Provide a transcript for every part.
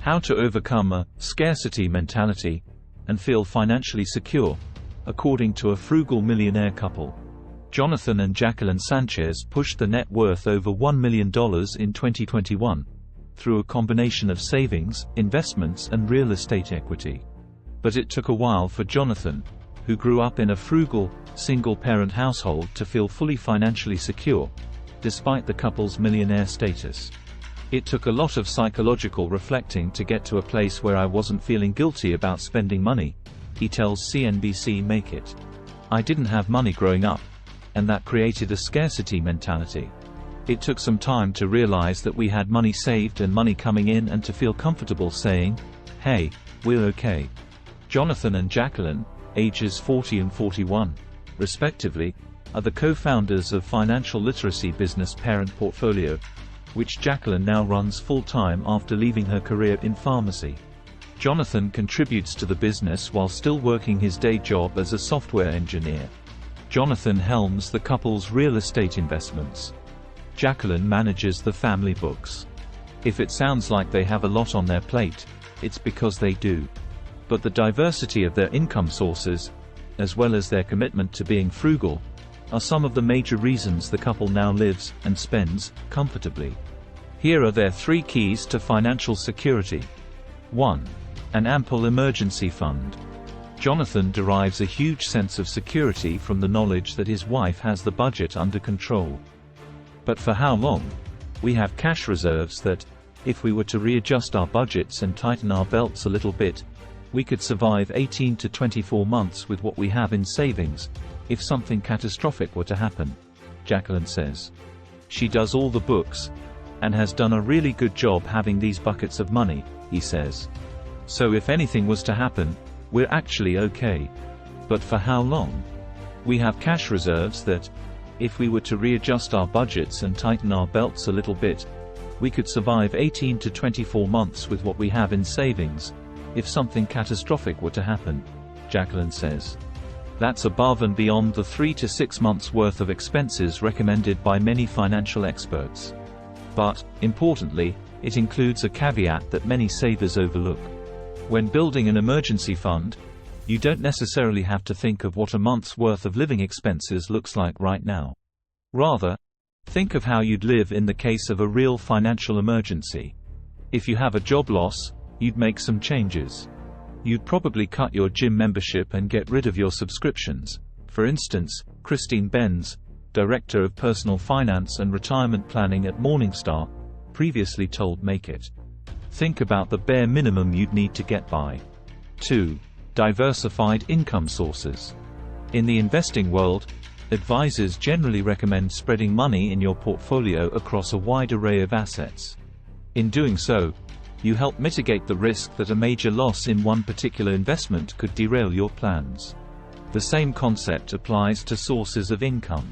How to overcome a scarcity mentality and feel financially secure, according to a frugal millionaire couple. Jonathan and Jacqueline Sanchez pushed the net worth over $1 million in 2021 through a combination of savings, investments, and real estate equity. But it took a while for Jonathan, who grew up in a frugal, single-parent household, to feel fully financially secure, despite the couple's millionaire status. It took a lot of psychological reflecting to get to a place where I wasn't feeling guilty about spending money, he tells CNBC Make It. I didn't have money growing up, and that created a scarcity mentality. It took some time to realize that we had money saved and money coming in, and to feel comfortable saying, hey, we're okay. Jonathan and Jacqueline, ages 40 and 41, respectively, are the co-founders of financial literacy business Parent Portfolio, which Jacqueline now runs full-time after leaving her career in pharmacy. Jonathan contributes to the business while still working his day job as a software engineer. Jonathan helms the couple's real estate investments. Jacqueline manages the family books. If it sounds like they have a lot on their plate, it's because they do. But the diversity of their income sources, as well as their commitment to being frugal, are some of the major reasons the couple now lives and spends comfortably. Here are their 3 keys to financial security. 1. An ample emergency fund. Jonathan derives a huge sense of security from the knowledge that his wife has the budget under control. But for how long? We have cash reserves that, if we were to readjust our budgets and tighten our belts a little bit, we could survive 18 to 24 months with what we have in savings, if something catastrophic were to happen, Jacqueline says. She does all the books, and has done a really good job having these buckets of money, he says. So if anything was to happen, we're actually okay. But for how long? We have cash reserves that, if we were to readjust our budgets and tighten our belts a little bit, we could survive 18 to 24 months with what we have in savings, if something catastrophic were to happen, Jacqueline says. That's above and beyond the 3 to 6 months worth of expenses recommended by many financial experts. But, importantly, it includes a caveat that many savers overlook. When building an emergency fund, you don't necessarily have to think of what a month's worth of living expenses looks like right now. Rather, think of how you'd live in the case of a real financial emergency. If you have a job loss, you'd make some changes. You'd probably cut your gym membership and get rid of your subscriptions. For instance, Christine Benz, Director of Personal Finance and Retirement Planning at Morningstar, previously told Make It. Think about the bare minimum you'd need to get by. 2. Diversified income sources. In the investing world, advisors generally recommend spreading money in your portfolio across a wide array of assets. In doing so, you help mitigate the risk that a major loss in one particular investment could derail your plans. The same concept applies to sources of income.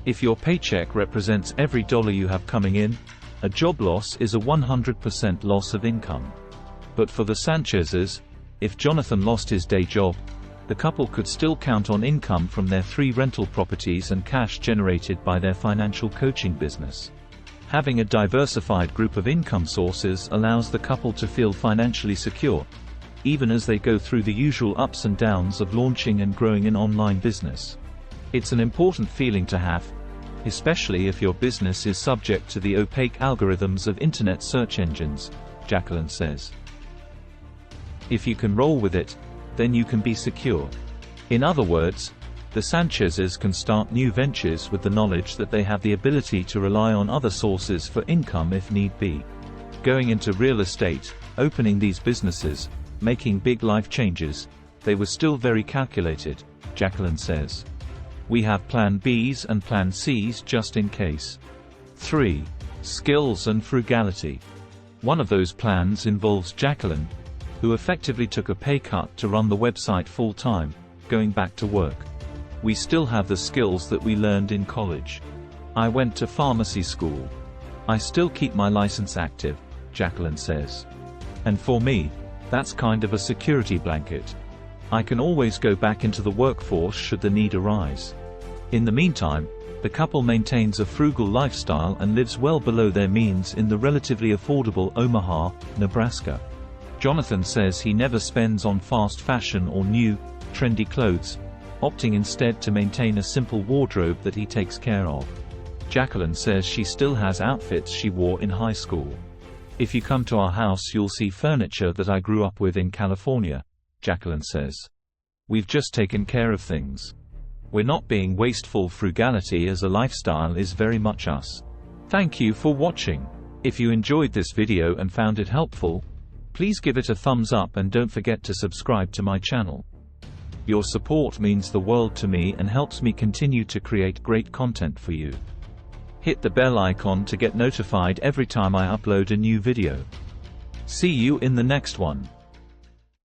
If your paycheck represents every dollar you have coming in, a job loss is a 100% loss of income. But for the Sanchezes, if Jonathan lost his day job, the couple could still count on income from their 3 rental properties and cash generated by their financial coaching business. Having a diversified group of income sources allows the couple to feel financially secure, even as they go through the usual ups and downs of launching and growing an online business. It's an important feeling to have, especially if your business is subject to the opaque algorithms of internet search engines, Jacqueline says. If you can roll with it, then you can be secure. In other words, the Sanchezes can start new ventures with the knowledge that they have the ability to rely on other sources for income if need be. Going into real estate, opening these businesses, making big life changes, they were still very calculated, Jacqueline says. We have plan Bs and plan Cs just in case. 3. Skills and frugality. One of those plans involves Jacqueline, who effectively took a pay cut to run the website full-time, going back to work. We still have the skills that we learned in college. I went to pharmacy school. I still keep my license active, Jacqueline says. And for me, that's kind of a security blanket. I can always go back into the workforce should the need arise. In the meantime, the couple maintains a frugal lifestyle and lives well below their means in the relatively affordable Omaha, Nebraska. Jonathan says he never spends on fast fashion or new, trendy clothes, opting instead to maintain a simple wardrobe that he takes care of. Jacqueline says she still has outfits she wore in high school. "If you come to our house you'll see furniture that I grew up with in California," Jacqueline says. "We've just taken care of things. We're not being wasteful. Frugality as a lifestyle is very much us." Thank you for watching. If you enjoyed this video and found it helpful, please give it a thumbs up and don't forget to subscribe to my channel. Your support means the world to me and helps me continue to create great content for you. Hit the bell icon to get notified every time I upload a new video. See you in the next one.